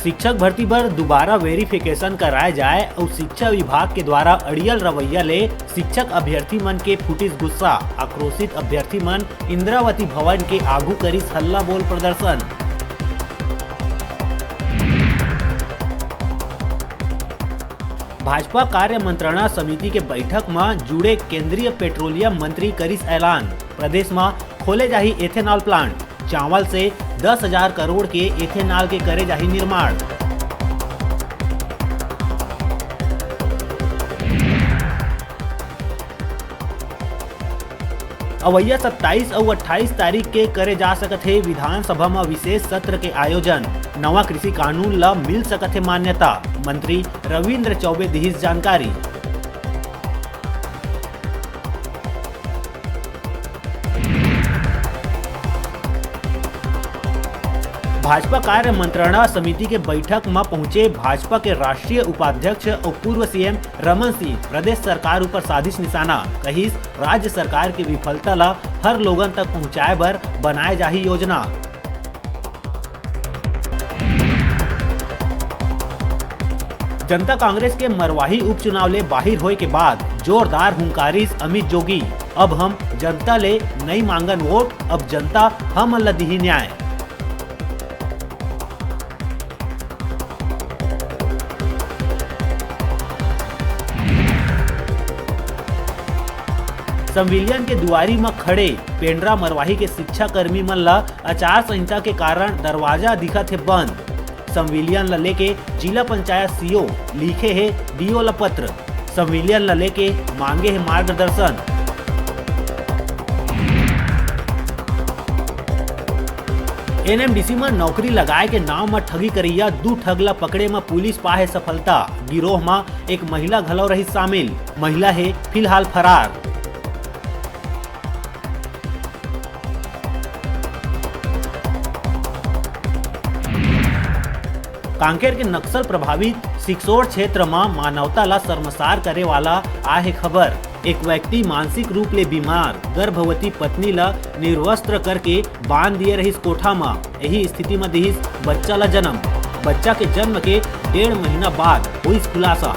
शिक्षक भर्ती पर दोबारा वेरिफिकेशन कराए जाए और शिक्षा विभाग के द्वारा अड़ियल रवैया ले शिक्षक अभ्यर्थी मन के फुटिस गुस्सा। आक्रोशित अभ्यर्थी मन इंद्रावती भवन के आगू करिस हल्ला बोल प्रदर्शन। भाजपा कार्य मंत्रणा समिति के बैठक में जुड़े केंद्रीय पेट्रोलियम मंत्री करिस ऐलान। प्रदेश में खोले जाही एथेनॉल प्लांट। चावल से 10,000 करोड़ के एथेनॉल के करे जाही निर्माण। अवैया 27 और 28 तारीख के करे जा सकत है विधानसभा में विशेष सत्र के आयोजन। नवा कृषि कानून ला मिल सकत है मान्यता। मंत्री रविंद्र चौबे दिहिस जानकारी। भाजपा कार्य मंत्रणा समिति के बैठक में पहुंचे भाजपा के राष्ट्रीय उपाध्यक्ष और पूर्व सीएम रमन सिंह प्रदेश सरकार ऊपर साजिश निशाना। कहिस राज्य सरकार की विफलता ला हर लोगन तक पहुंचाए बर बनाए जाही योजना। जनता कांग्रेस के मरवाही उपचुनाव ले बाहिर होए के बाद जोरदार हुंकारिस अमित जोगी। अब हम जनता ले नहीं मांगन वोट, अब जनता हम ला दिही न्याय। संविलियन के दुआरी में खड़े पेंड्रा मरवाही के शिक्षा कर्मी मन ला आचार संहिता के कारण दरवाजा दिखत है बंद। संविलियन ला लेके जिला पंचायत सीओ लिखे है डीओ ला पत्र। संविलियन ला लेके मांगे है मार्गदर्शन। एनएमडीसी में नौकरी लगाए के नाम में ठगी करिया 2 ठग ला पकड़े में पुलिस पाए सफलता। गिरोह में एक महिला घलो रही शामिल। महिला है फिलहाल फरार। कांकेर के नक्सल प्रभावित सिक्सोर क्षेत्र में मानवता ला शर्मसार करे वाला आहे खबर। एक व्यक्ति मानसिक रूप ले बीमार गर्भवती पत्नी ला निर्वस्त्र करके बांध दिए रहिस कोठा में। यही स्थिति में दिहिस बच्चा ला जन्म। बच्चा के जन्म के 1.5 महीना बाद हुई खुलासा।